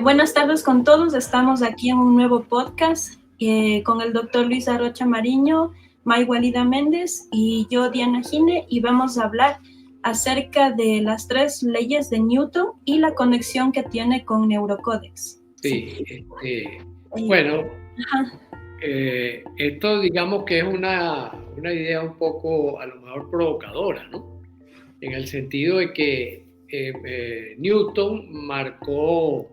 Buenas tardes con todos, estamos aquí en un nuevo podcast con el doctor Luis Arrocha Mariño, Maygualida Méndez y yo, Diana Gine, y vamos a hablar acerca de las 3 leyes de Newton y la conexión que tiene con Neurocódex. Sí, bueno, esto digamos que es una idea un poco a lo mejor provocadora, ¿no? En el sentido de que Newton marcó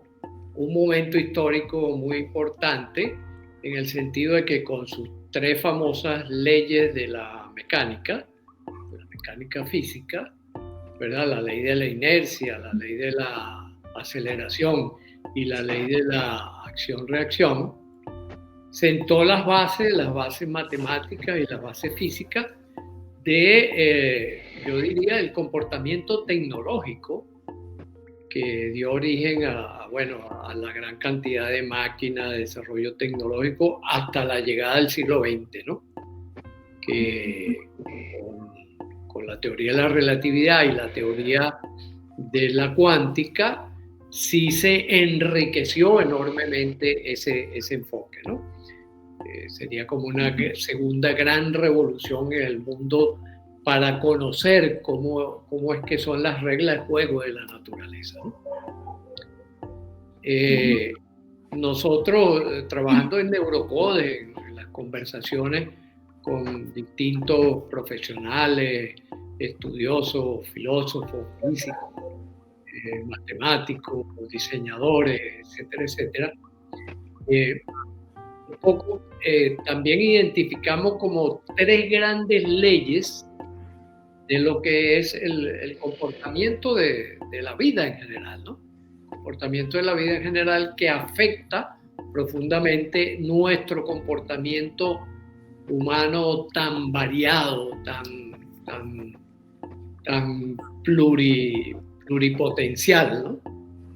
un momento histórico muy importante en el sentido de que con sus 3 famosas leyes de la mecánica física, ¿verdad? La ley de la inercia, la ley de la aceleración y la ley de la acción-reacción, sentó las bases matemáticas y las bases físicas de, yo diría, el comportamiento tecnológico que dio origen a la gran cantidad de máquinas, de desarrollo tecnológico hasta la llegada del siglo XX, ¿no? Que con la teoría de la relatividad y la teoría de la cuántica sí se enriqueció enormemente ese enfoque, ¿no? Sería como una segunda gran revolución en el mundo para conocer cómo es que son las reglas de juego de la naturaleza, ¿no? Nosotros, trabajando en Neurocode, en las conversaciones con distintos profesionales, estudiosos, filósofos, físicos, matemáticos, diseñadores, etcétera, un poco también identificamos como 3 grandes leyes de lo que es el comportamiento de la vida en general, ¿no? Comportamiento de la vida en general que afecta profundamente nuestro comportamiento humano tan variado, tan pluripotencial, ¿no?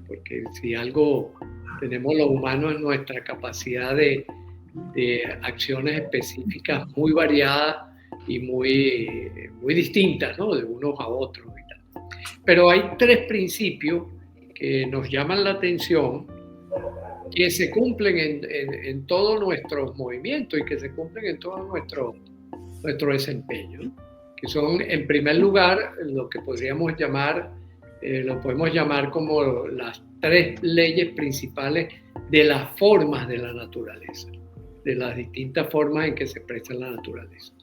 Porque si algo tenemos los humanos es nuestra capacidad de acciones específicas muy variadas y muy distintas, ¿no? De unos a otros y tal. Pero hay 3 principios que nos llaman la atención, que se cumplen en todos nuestros movimientos y que se cumplen en todo nuestro desempeño, ¿no? Que son, en primer lugar, lo que podríamos llamar, lo podemos llamar como las 3 leyes principales de las formas de la naturaleza, de las distintas formas en que se expresa la naturaleza.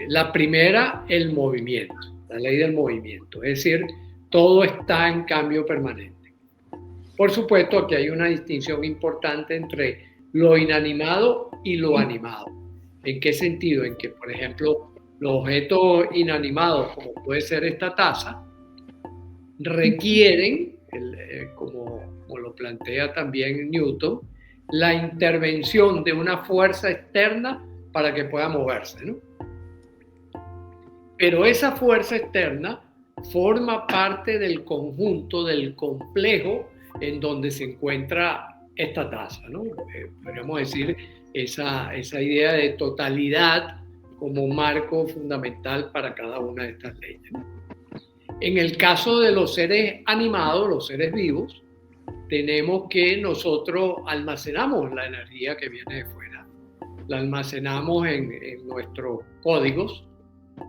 La primera, el movimiento, la ley del movimiento, es decir, todo está en cambio permanente. Por supuesto, aquí hay una distinción importante entre lo inanimado y lo animado. ¿En qué sentido? En que, por ejemplo, los objetos inanimados, como puede ser esta taza, requieren, como lo plantea también Newton, la intervención de una fuerza externa para que pueda moverse, ¿no? Pero esa fuerza externa forma parte del conjunto, del complejo en donde se encuentra esta taza, ¿no? Podríamos decir esa idea de totalidad como marco fundamental para cada una de estas leyes, ¿no? En el caso de los seres animados, los seres vivos, tenemos que nosotros almacenamos la energía que viene de fuera. La almacenamos en nuestros códigos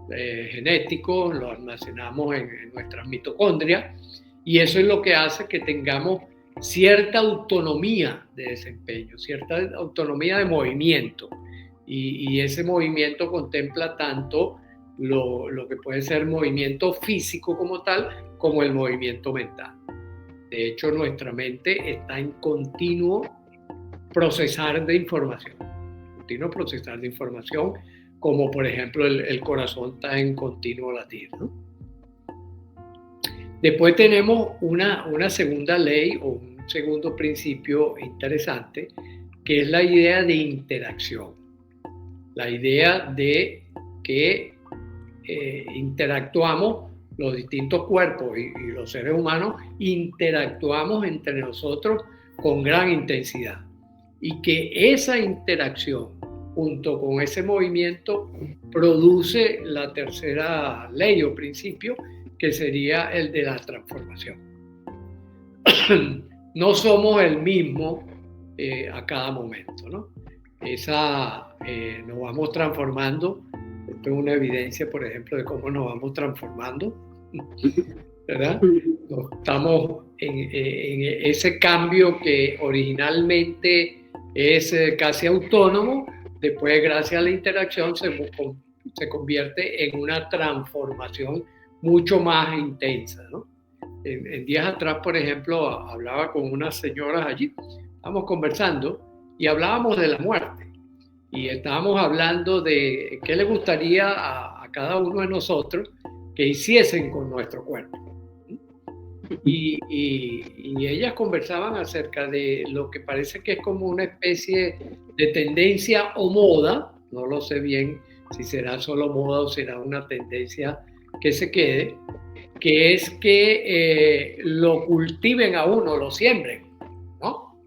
genéticos, lo almacenamos en nuestras mitocondrias, y eso es lo que hace que tengamos cierta autonomía de desempeño, cierta autonomía de movimiento, y ese movimiento contempla tanto lo que puede ser movimiento físico como tal, como el movimiento mental. De hecho, nuestra mente está en continuo procesar de información, como por ejemplo el corazón está en continuo latir, ¿no? Después tenemos una segunda ley o un segundo principio interesante, que es la idea de interacción. La idea de que interactuamos, los distintos cuerpos y los seres humanos interactuamos entre nosotros con gran intensidad, y que esa interacción junto con ese movimiento produce la tercera ley o principio, que sería el de la transformación. no somos el mismo a cada momento, ¿no? Nos vamos transformando. Esto es una evidencia, por ejemplo, de cómo nos vamos transformando, ¿verdad? Estamos en ese cambio que originalmente es casi autónomo, después gracias a la interacción se convierte en una transformación mucho más intensa, ¿no? En días atrás, por ejemplo, hablaba con unas señoras allí, estábamos conversando y hablábamos de la muerte y estábamos hablando de qué le gustaría a cada uno de nosotros que hiciesen con nuestro cuerpo. Y ellas conversaban acerca de lo que parece que es como una especie de tendencia o moda, no lo sé bien si será solo moda o será una tendencia que se quede, que es que lo cultiven a uno, lo siembren, ¿no?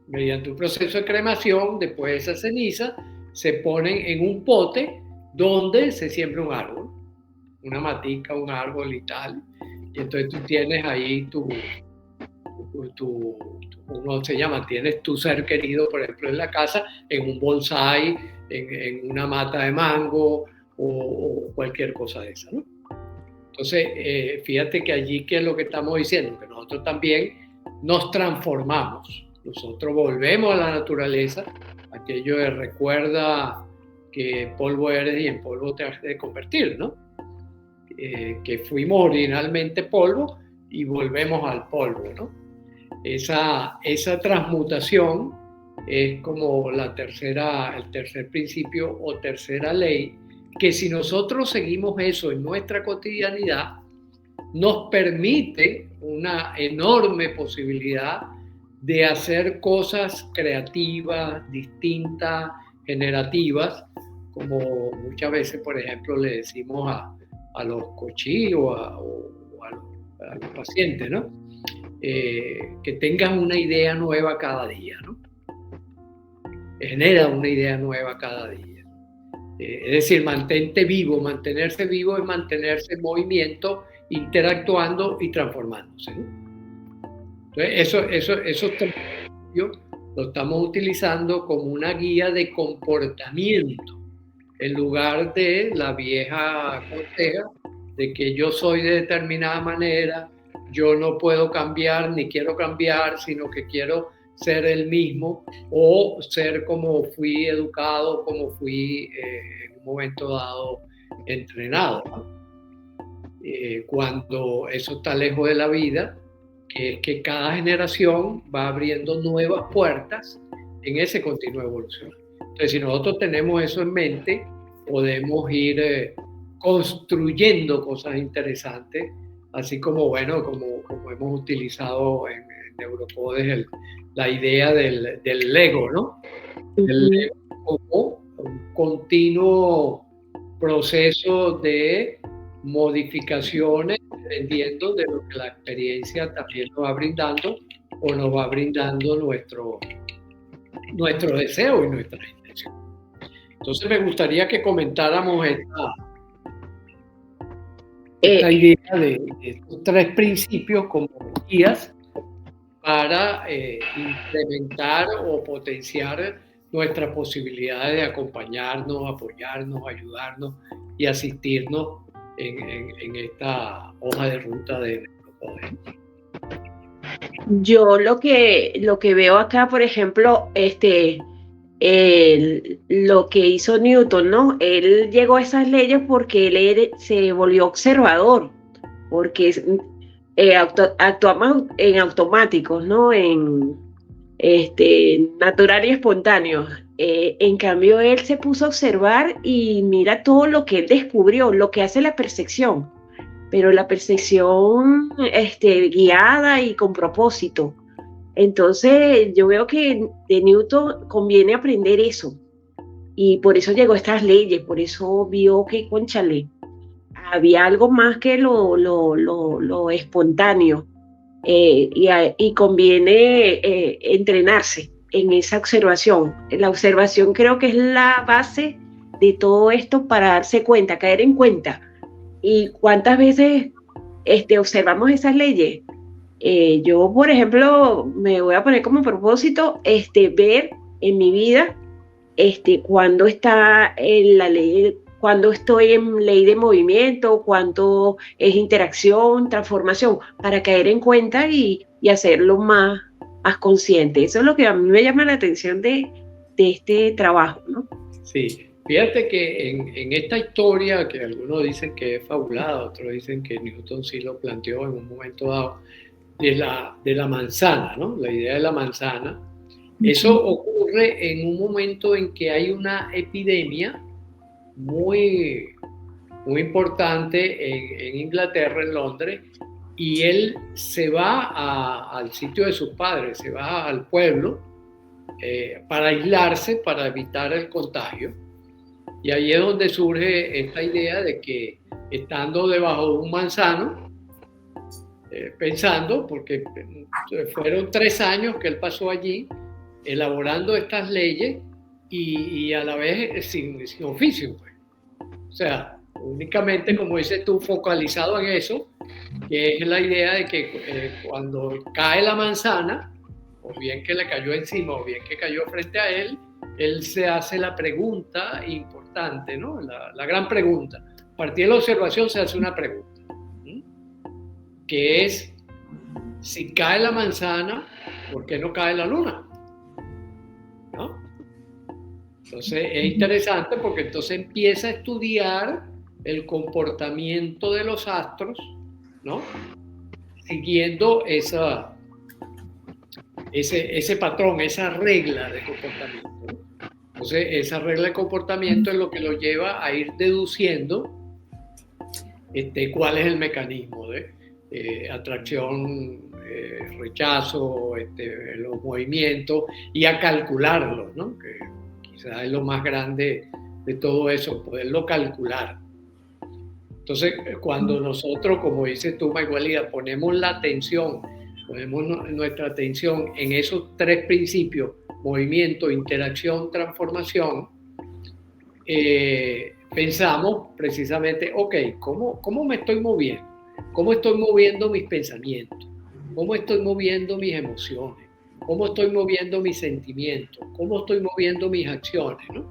Mediante un proceso de cremación, después de esa ceniza, se ponen en un pote donde se siembra un árbol, una matica, un árbol y tal. Y entonces tú tienes ahí ¿cómo se llama? Tienes tu ser querido, por ejemplo, en la casa, en un bonsái, en una mata de mango o cualquier cosa de esa, ¿no? Entonces, fíjate que allí, ¿qué es lo que estamos diciendo? Que nosotros también nos transformamos. Nosotros volvemos a la naturaleza, aquello de recuerda que polvo eres y en polvo te has de convertir, ¿no? Que fuimos originalmente polvo y volvemos al polvo, ¿no? Esa transmutación es como el tercer principio o tercera ley, que si nosotros seguimos eso en nuestra cotidianidad, nos permite una enorme posibilidad de hacer cosas creativas, distintas, generativas, como muchas veces, por ejemplo, le decimos a los cochí o a los pacientes, ¿no? Que tengan una idea nueva cada día, ¿no? Genera una idea nueva cada día. Es decir, mantente vivo. Mantenerse vivo es mantenerse en movimiento, interactuando y transformándose, ¿no? Entonces, esos principios lo estamos utilizando como una guía de comportamiento, en lugar de la vieja conseja de que yo soy de determinada manera, yo no puedo cambiar ni quiero cambiar, sino que quiero ser el mismo o ser como fui educado, como fui en un momento dado entrenado, ¿no? Cuando eso está lejos de la vida, que es que cada generación va abriendo nuevas puertas en ese continuo evolución. Entonces, si nosotros tenemos eso en mente, podemos ir construyendo cosas interesantes, así como, bueno, como hemos utilizado en Neuropodes la idea del Lego, ¿no? El Lego como un continuo proceso de modificaciones dependiendo de lo que la experiencia también nos va brindando o nos va brindando nuestro deseo y nuestra intención. Entonces me gustaría que comentáramos esta idea de estos tres principios como guías para incrementar o potenciar nuestras posibilidades de acompañarnos, apoyarnos, ayudarnos y asistirnos en esta hoja de ruta de Neuropodes. Yo lo que veo acá, por ejemplo, lo que hizo Newton, ¿no? Él llegó a esas leyes porque él se volvió observador, porque actuamos en automáticos, ¿no? En natural y espontáneo. En cambio, él se puso a observar y mira todo lo que él descubrió, lo que hace la percepción, pero la percepción guiada y con propósito. Entonces, yo veo que de Newton conviene aprender eso. Y por eso llegó a estas leyes, por eso vio que, cónchale, había algo más que lo espontáneo. Y conviene entrenarse en esa observación. La observación creo que es la base de todo esto para darse cuenta, caer en cuenta. ¿Y cuántas veces observamos esas leyes? Yo, por ejemplo, me voy a poner como propósito ver en mi vida cuando está en la ley, cuando estoy en ley de movimiento, cuando es interacción, transformación, para caer en cuenta y hacerlo más consciente. Eso es lo que a mí me llama la atención de este trabajo, ¿no? Sí, fíjate que en esta historia, que algunos dicen que es fabulada, otros dicen que Newton sí lo planteó en un momento dado, de la manzana, ¿no? La idea de la manzana. Eso ocurre en un momento en que hay una epidemia muy, muy importante en Inglaterra, en Londres, y él se va al sitio de sus padres, se va al pueblo para aislarse, para evitar el contagio. Y ahí es donde surge esta idea de que estando debajo de un manzano, pensando, porque fueron 3 años que él pasó allí elaborando estas leyes y a la vez sin oficio, pues. O sea, únicamente, como dices tú, focalizado en eso, que es la idea de que cuando cae la manzana, o bien que le cayó encima, o bien que cayó frente a él se hace la pregunta importante, ¿no? La gran pregunta. A partir de la observación se hace una pregunta, que es, si cae la manzana, ¿por qué no cae la luna? ¿No? Entonces es interesante porque entonces empieza a estudiar el comportamiento de los astros, ¿no? Siguiendo ese patrón, esa regla de comportamiento, ¿no? Entonces esa regla de comportamiento es lo que lo lleva a ir deduciendo cuál es el mecanismo de atracción, rechazo, los movimientos, y a calcularlos, ¿no? Que quizás es lo más grande de todo eso, poderlo calcular. Entonces, cuando nosotros, como dices tú, Maigualida, ponemos la atención, ponemos nuestra atención en esos 3 principios, movimiento, interacción, transformación, pensamos precisamente, ok, ¿cómo me estoy moviendo? ¿Cómo estoy moviendo mis pensamientos? ¿Cómo estoy moviendo mis emociones? ¿Cómo estoy moviendo mis sentimientos? ¿Cómo estoy moviendo mis acciones? ¿No?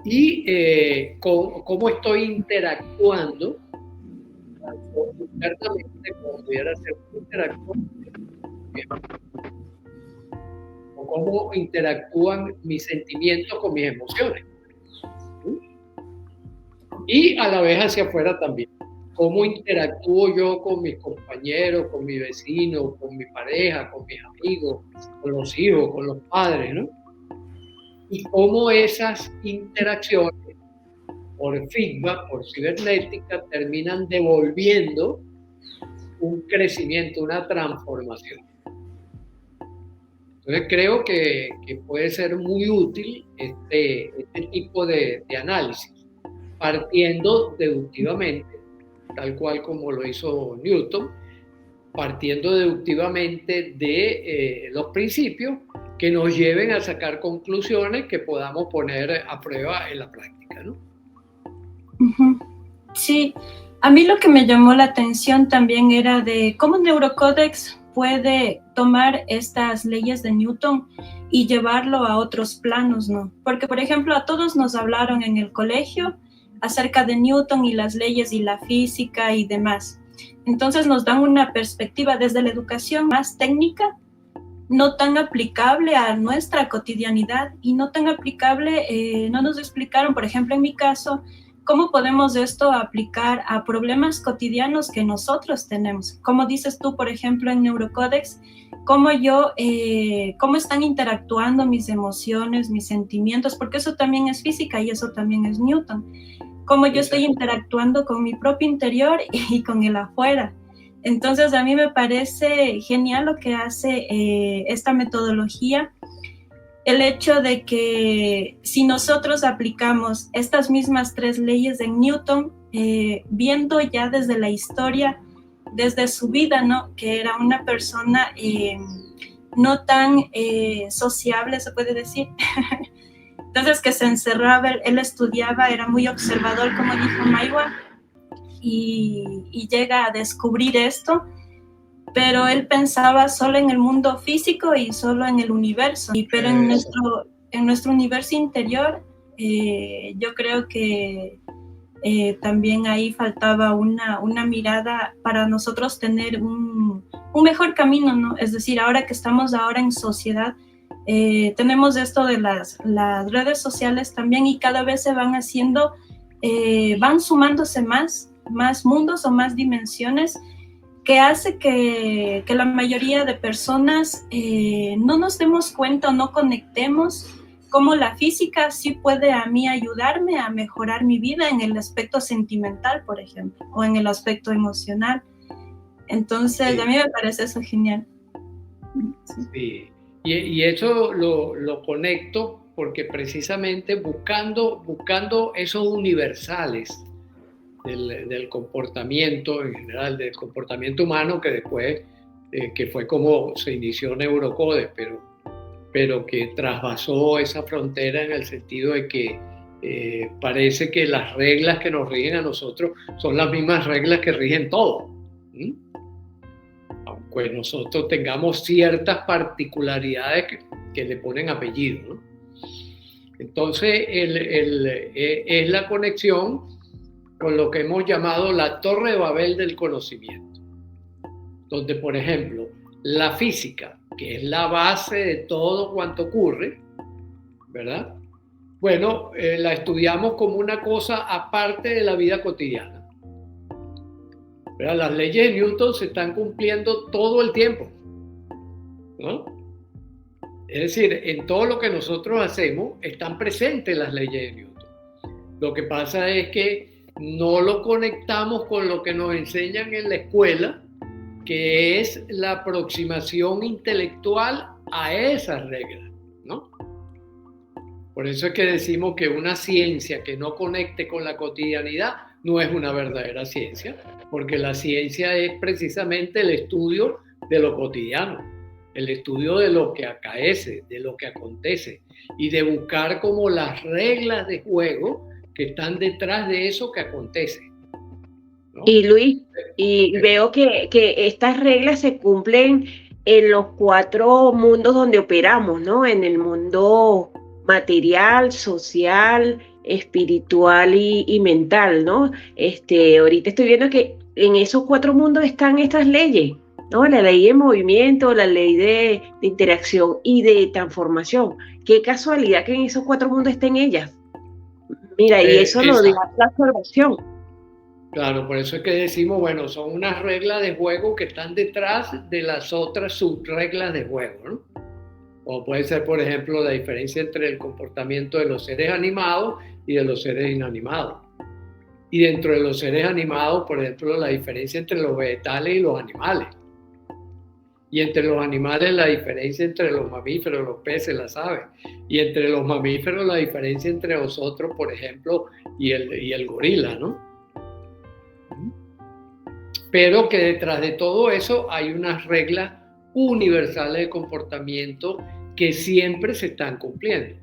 Y cómo estoy interactuando internamente, como pudiera ser interactuando, o cómo interactúan mis sentimientos con mis emociones. Y a la vez hacia afuera también. ¿Cómo interactúo yo con mis compañeros, con mi vecino, con mi pareja, con mis amigos, con los hijos, con los padres, ¿no? Y cómo esas interacciones, por feedback, por cibernética, terminan devolviendo un crecimiento, una transformación. Entonces creo que puede ser muy útil este tipo de análisis, partiendo deductivamente, tal cual como lo hizo Newton, partiendo deductivamente de los principios que nos lleven a sacar conclusiones que podamos poner a prueba en la práctica, ¿no? Sí, a mí lo que me llamó la atención también era de cómo Neurocodex puede tomar estas leyes de Newton y llevarlo a otros planos, ¿no? Porque, por ejemplo, a todos nos hablaron en el colegio acerca de Newton y las leyes y la física y demás. Entonces nos dan una perspectiva desde la educación más técnica, no tan aplicable a nuestra cotidianidad y no tan aplicable, no nos explicaron, por ejemplo, en mi caso, cómo podemos esto aplicar a problemas cotidianos que nosotros tenemos. Como dices tú, por ejemplo, en Neurocodex, cómo están interactuando mis emociones, mis sentimientos, porque eso también es física y eso también es Newton. Cómo yo estoy interactuando con mi propio interior y con el afuera. Entonces, a mí me parece genial lo que hace esta metodología, el hecho de que si nosotros aplicamos estas mismas 3 leyes de Newton, viendo ya desde la historia, desde su vida, ¿no? Que era una persona no tan sociable, se puede decir. Entonces, que se encerraba, él estudiaba, era muy observador, como dijo Maiwa, y llega a descubrir esto. pero él pensaba solo en el mundo físico y solo en el universo. Pero en nuestro universo interior, yo creo que también ahí faltaba una mirada para nosotros tener un mejor camino, ¿no? Es decir, ahora que estamos ahora en sociedad, tenemos esto de las redes sociales también, y cada vez se van haciendo, van sumándose más mundos o más dimensiones, que hace que la mayoría de personas no nos demos cuenta o no conectemos cómo la física sí puede a mí ayudarme a mejorar mi vida en el aspecto sentimental, por ejemplo, o en el aspecto emocional. Entonces, sí, a mí me parece eso genial. Sí. Y eso lo conecto porque precisamente buscando esos universales del comportamiento en general, del comportamiento humano, que después, que fue como se inició Neurocode, pero que trasvasó esa frontera en el sentido de que parece que las reglas que nos rigen a nosotros son las mismas reglas que rigen todo. Aunque nosotros tengamos ciertas particularidades que le ponen apellido, ¿no? Entonces, es la conexión con lo que hemos llamado la Torre de Babel del conocimiento, donde, por ejemplo, la física, que es la base de todo cuanto ocurre, ¿verdad? Bueno, la estudiamos como una cosa aparte de la vida cotidiana, ¿verdad? Las leyes de Newton se están cumpliendo todo el tiempo, ¿no? Es decir, en todo lo que nosotros hacemos están presentes las leyes de Newton. Lo que pasa es que no lo conectamos con lo que nos enseñan en la escuela, que es la aproximación intelectual a esas reglas, ¿no? Por eso es que decimos que una ciencia que no conecte con la cotidianidad no es una verdadera ciencia, porque la ciencia es precisamente el estudio de lo cotidiano, el estudio de lo que acaece, de lo que acontece, y de buscar como las reglas de juego que están detrás de eso que acontece, ¿no? Y Luis, veo que estas reglas se cumplen en los 4 mundos donde operamos, ¿no? En el mundo material, social, espiritual y mental, ¿no? Ahorita estoy viendo que en esos 4 mundos están estas leyes, ¿no? La ley de movimiento, la ley de interacción y de transformación. Qué casualidad que en esos 4 mundos estén ellas. Mira, y eso lo da la observación. Claro, por eso es que decimos, bueno, son unas reglas de juego que están detrás de las otras subreglas de juego, ¿no? O puede ser, por ejemplo, la diferencia entre el comportamiento de los seres animados y de los seres inanimados. Y dentro de los seres animados, por ejemplo, la diferencia entre los vegetales y los animales. Y entre los animales, la diferencia entre los mamíferos, los peces, las aves. Y entre los mamíferos, la diferencia entre nosotros, por ejemplo, y el gorila, ¿no? Pero que detrás de todo eso hay unas reglas universales de comportamiento que siempre se están cumpliendo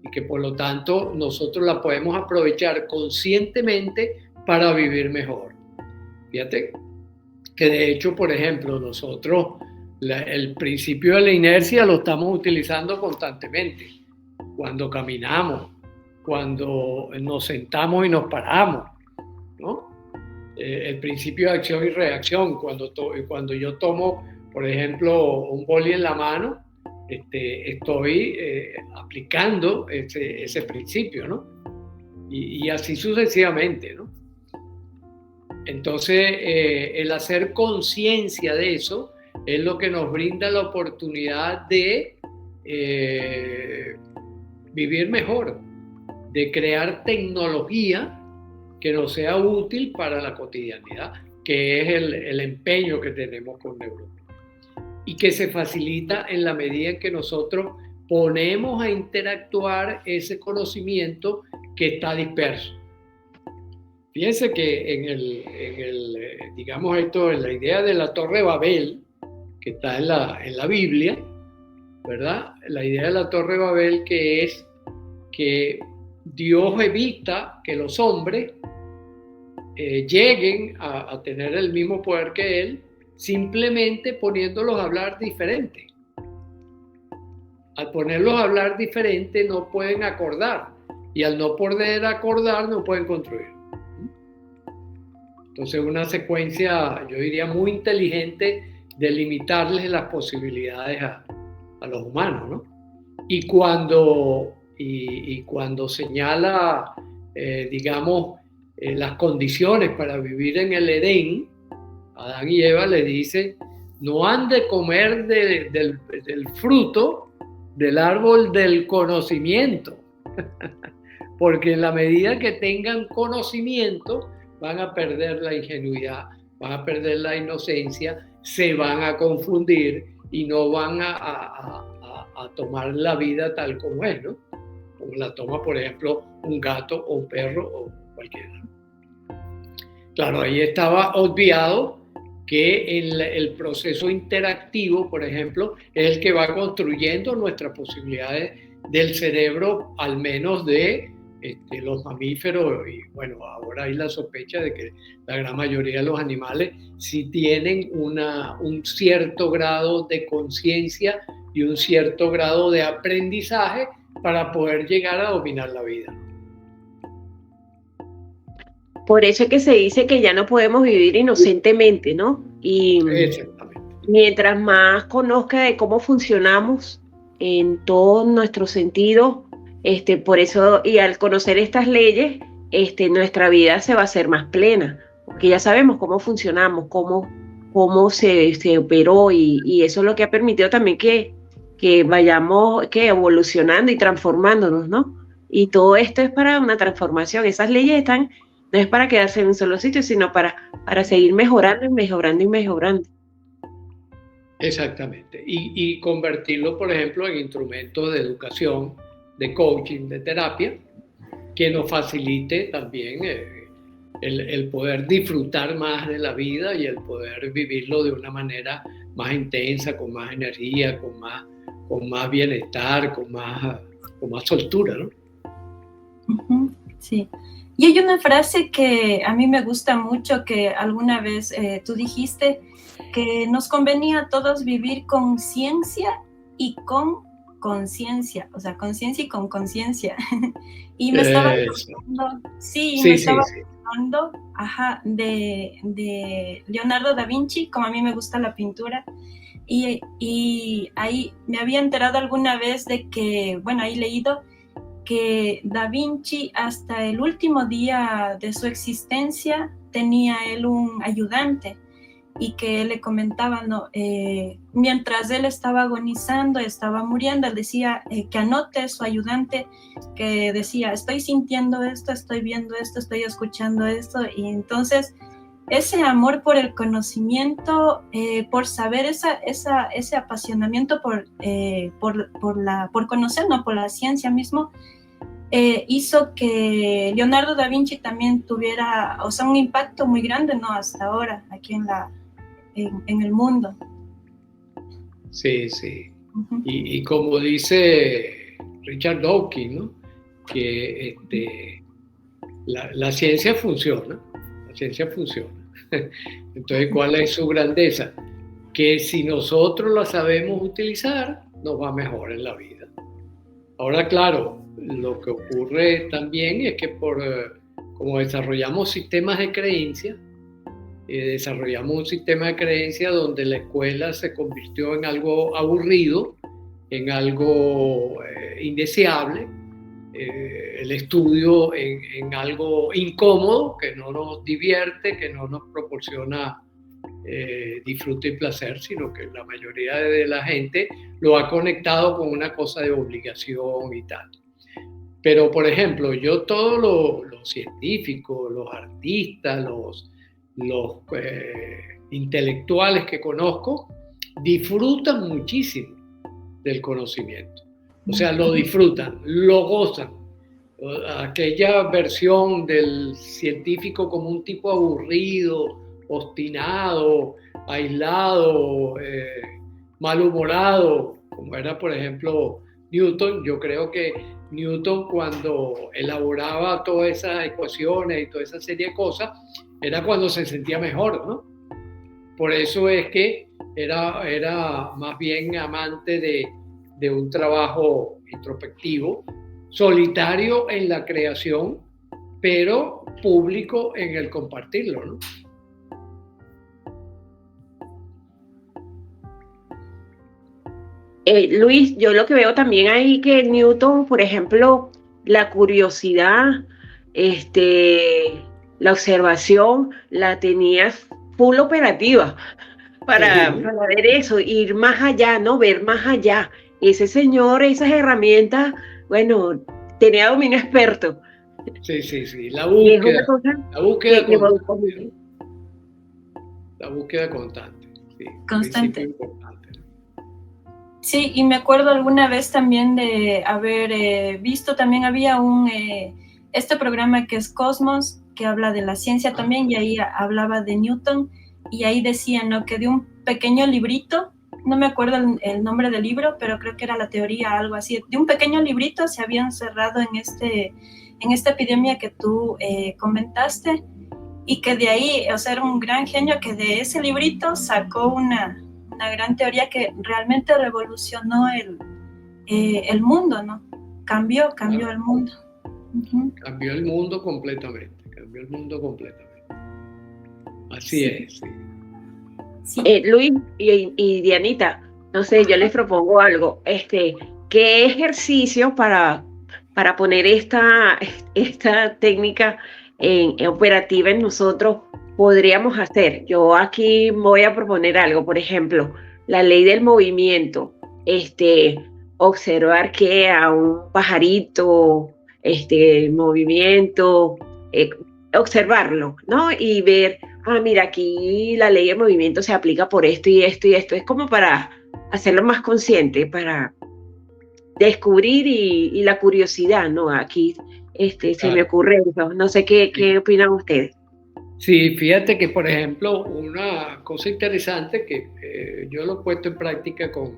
y que por lo tanto nosotros las podemos aprovechar conscientemente para vivir mejor. Fíjate que de hecho, por ejemplo, nosotros el principio de la inercia lo estamos utilizando constantemente. Cuando caminamos, cuando nos sentamos y nos paramos, ¿no? El principio de acción y reacción, cuando yo tomo, por ejemplo, un boli en la mano, estoy aplicando ese principio, ¿no? Y así sucesivamente, ¿no? Entonces, el hacer conciencia de eso es lo que nos brinda la oportunidad de vivir mejor, de crear tecnología que nos sea útil para la cotidianidad, que es el empeño que tenemos con Neurocode. Y que se facilita en la medida en que nosotros ponemos a interactuar ese conocimiento que está disperso. Fíjense que digamos esto, en la idea de la Torre de Babel, que está en la Biblia, ¿verdad? La idea de la Torre de Babel, que es que Dios evita que los hombres lleguen a tener el mismo poder que Él, simplemente poniéndolos a hablar diferente. Al ponerlos a hablar diferente no pueden acordar, y al no poder acordar no pueden construir. Entonces una secuencia, yo diría, muy inteligente de limitarles las posibilidades a los humanos, ¿no? Y cuando señala, digamos, las condiciones para vivir en el Edén, Adán y Eva le dice, no han de comer del fruto del árbol del conocimiento, porque en la medida que tengan conocimiento van a perder la ingenuidad, van a perder la inocencia, se van a confundir y no van a tomar la vida tal como es, ¿no? Como la toma, por ejemplo, un gato o un perro o cualquiera. Claro, ahí estaba obviado que el proceso interactivo, por ejemplo, es el que va construyendo nuestras posibilidades del cerebro, al menos de los mamíferos, y bueno, ahora hay la sospecha de que la gran mayoría de los animales sí tienen un cierto grado de conciencia y un cierto grado de aprendizaje para poder llegar a dominar la vida. Por eso es que se dice que ya no podemos vivir inocentemente, ¿no? Y mientras más conozca de cómo funcionamos en todos nuestros sentidos, por eso, y al conocer estas leyes, nuestra vida se va a hacer más plena, porque ya sabemos cómo funcionamos, cómo se operó, y eso es lo que ha permitido también que vayamos evolucionando y transformándonos, ¿no? Y todo esto es para una transformación. Esas leyes están, no es para quedarse en un solo sitio, sino para seguir mejorando y mejorando y mejorando. Exactamente. Y convertirlo, por ejemplo, en instrumentos de educación, de coaching, de terapia, que nos facilite también el poder disfrutar más de la vida y el poder vivirlo de una manera más intensa, con más energía, con más bienestar, con más soltura, ¿no? Sí. Y hay una frase que a mí me gusta mucho, que alguna vez tú dijiste, que nos convenía a todos vivir con ciencia y con conciencia, o sea, conciencia y con conciencia. Y me estaba acordando, de Leonardo da Vinci, como a mí me gusta la pintura, y ahí me había enterado alguna vez de que, bueno, ahí leído que Da Vinci hasta el último día de su existencia tenía él un ayudante, y que él le comentaba, ¿no? Mientras él estaba agonizando, estaba muriendo, él decía que anote su ayudante, que decía, estoy sintiendo esto, estoy viendo esto, estoy escuchando esto. Y entonces ese amor por el conocimiento, por saber, ese apasionamiento por conocer, ¿no? Por la ciencia mismo, hizo que Leonardo da Vinci también tuviera, o sea, un impacto muy grande, ¿no? Hasta ahora, aquí en el mundo. Sí, sí. Uh-huh. Y como dice Richard Dawkins, ¿no? Que la ciencia funciona. La ciencia funciona. Entonces, ¿cuál es su grandeza? Que si nosotros la sabemos utilizar, nos va mejor en la vida. Ahora, claro, lo que ocurre también es que como desarrollamos sistemas de creencia, desarrollamos un sistema de creencia donde la escuela se convirtió en algo aburrido, en algo indeseable, el estudio en algo incómodo, que no nos divierte, que no nos proporciona disfrute y placer, sino que la mayoría de la gente lo ha conectado con una cosa de obligación y tal. Pero, por ejemplo, yo todos los científicos, los artistas, los intelectuales que conozco disfrutan muchísimo del conocimiento. O sea, lo disfrutan, lo gozan. Aquella versión del científico como un tipo aburrido, obstinado, aislado, malhumorado, como era, por ejemplo, Newton. Yo creo que Newton, cuando elaboraba todas esas ecuaciones y toda esa serie de cosas, era cuando se sentía mejor, ¿no? por eso es que era más bien amante de un trabajo introspectivo, solitario en la creación, pero público en el compartirlo, ¿no? Luis, yo lo que veo también ahí que Newton, por ejemplo, la curiosidad, la observación, la tenía full operativa para Sí, ver eso, ir más allá, ¿no? Ver más allá. Ese señor, esas herramientas, bueno, tenía dominio experto. sí, la Y es una búsqueda, cosa la búsqueda que constante, la búsqueda constante, sí, Constante. principio importante. Sí, y me acuerdo alguna vez también de haber visto, también había este programa que es Cosmos, que habla de la ciencia también, y ahí hablaba de Newton, y ahí decía, ¿no? Que de un pequeño librito, no me acuerdo el nombre del libro, pero creo que era la teoría, algo así, de un pequeño librito se había encerrado en esta epidemia que tú comentaste, y que de ahí, o sea, era un gran genio que de ese librito sacó una gran teoría que realmente revolucionó el mundo, ¿no? Cambió Claro. el mundo. Uh-huh. Cambió el mundo completamente, Así es, sí. Sí. Luis y Dianita, no sé, yo les propongo algo. ¿Qué ejercicio para poner esta técnica operativa en nosotros podríamos hacer? Yo aquí voy a proponer algo, por ejemplo, la ley del movimiento. Observar que a un pajarito, movimiento, observarlo, ¿no? Y ver, mira, aquí la ley de movimiento se aplica por esto y esto y esto. Es como para hacerlo más consciente, para descubrir y la curiosidad, ¿no? Aquí se me ocurre eso. No sé qué opinan ustedes. Sí, fíjate que, por ejemplo, una cosa interesante que yo lo he puesto en práctica con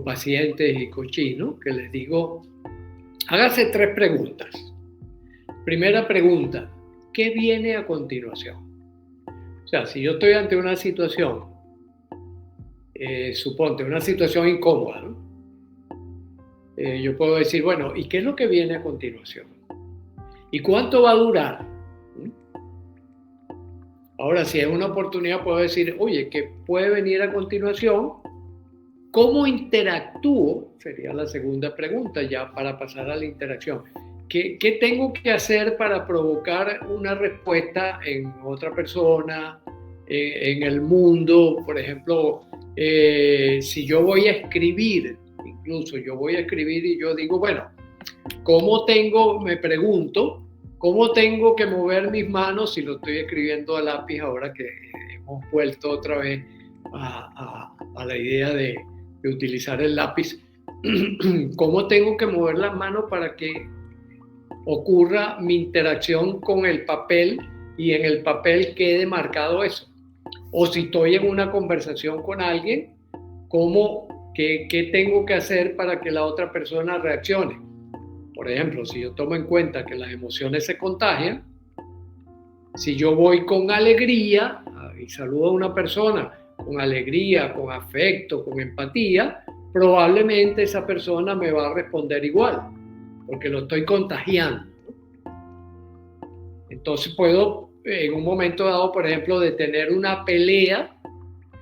pacientes y cochinos, que les digo, hágase 3 preguntas. Primera pregunta, ¿qué viene a continuación? O sea, si yo estoy ante una situación, suponte, una situación incómoda, ¿no? Yo puedo decir, bueno, ¿y qué es lo que viene a continuación? ¿Y cuánto va a durar? Ahora, si es una oportunidad, puedo decir, oye, ¿qué puede venir a continuación? ¿Cómo interactúo? Sería la segunda pregunta ya para pasar a la interacción. ¿Qué tengo que hacer para provocar una respuesta en otra persona, en el mundo? Por ejemplo, si yo voy a escribir, incluso yo voy a escribir y yo digo, bueno, me pregunto, ¿cómo tengo que mover mis manos si lo estoy escribiendo a lápiz ahora que hemos vuelto otra vez a la idea de utilizar el lápiz? ¿Cómo tengo que mover las manos para que ocurra mi interacción con el papel y en el papel quede marcado eso? O si estoy en una conversación con alguien, ¿qué tengo que hacer para que la otra persona reaccione? Por ejemplo, si yo tomo en cuenta que las emociones se contagian, si yo voy con alegría y saludo a una persona con alegría, con afecto, con empatía, probablemente esa persona me va a responder igual, porque lo estoy contagiando. Entonces puedo, en un momento dado, por ejemplo, detener una pelea,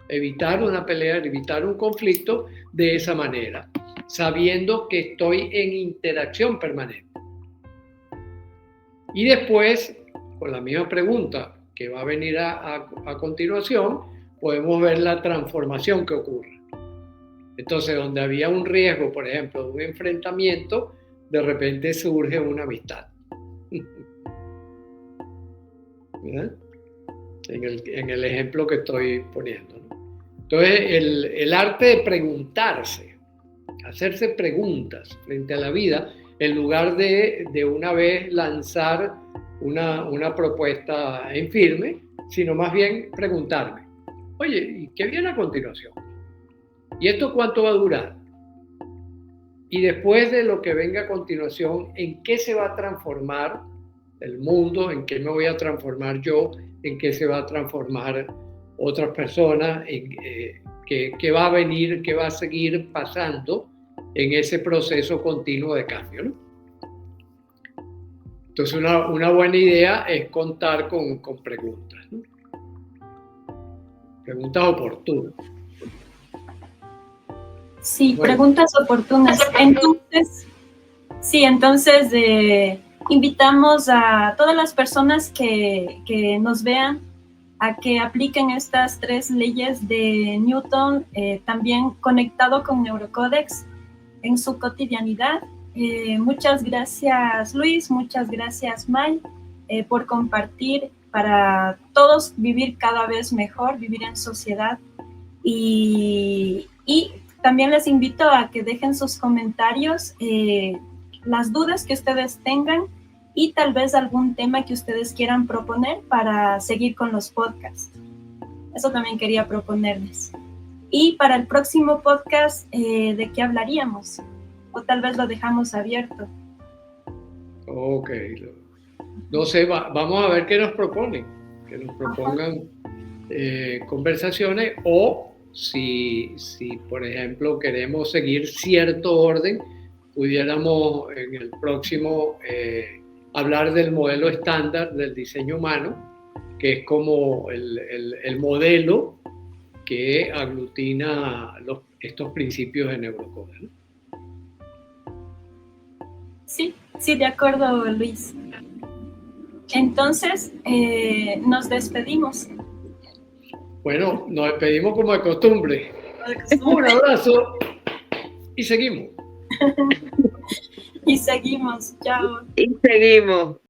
evitar un conflicto de esa manera, sabiendo que estoy en interacción permanente. Y después, con la misma pregunta que va a venir a continuación, podemos ver la transformación que ocurre. Entonces, donde había un riesgo, por ejemplo, de un enfrentamiento, de repente surge una amistad. ¿Verdad? En el ejemplo que estoy poniendo, ¿no? Entonces, el arte de preguntarse, hacerse preguntas frente a la vida, en lugar de una vez lanzar una propuesta en firme, sino más bien preguntarme, oye, ¿y qué viene a continuación? ¿Y esto cuánto va a durar? Y después de lo que venga a continuación, ¿en qué se va a transformar el mundo? ¿En qué me voy a transformar yo? ¿En qué se va a transformar otras personas, que va a venir, que va a seguir pasando en ese proceso continuo de cambio, ¿no? Entonces una buena idea es contar con preguntas, ¿no? Preguntas oportunas. Sí, bueno. Preguntas oportunas. Entonces, sí, entonces invitamos a todas las personas que nos vean a que apliquen estas 3 leyes de Newton, también conectado con Neurocodex en su cotidianidad. Muchas gracias, Luis, muchas gracias, May, por compartir para todos vivir cada vez mejor, vivir en sociedad. Y también les invito a que dejen sus comentarios, las dudas que ustedes tengan y tal vez algún tema que ustedes quieran proponer para seguir con los podcasts. Eso también quería proponerles. Y para el próximo podcast, ¿de qué hablaríamos? O tal vez lo dejamos abierto. Ok. No sé, vamos a ver qué nos proponen. Que nos propongan conversaciones, o si, por ejemplo, queremos seguir cierto orden, pudiéramos en el próximo hablar del modelo estándar del diseño humano, que es como el modelo que aglutina estos principios de Neurocode, ¿no? Sí, de acuerdo, Luis. Entonces, nos despedimos. Bueno, nos despedimos como de costumbre. Un abrazo y seguimos. Y seguimos, chao. Y seguimos.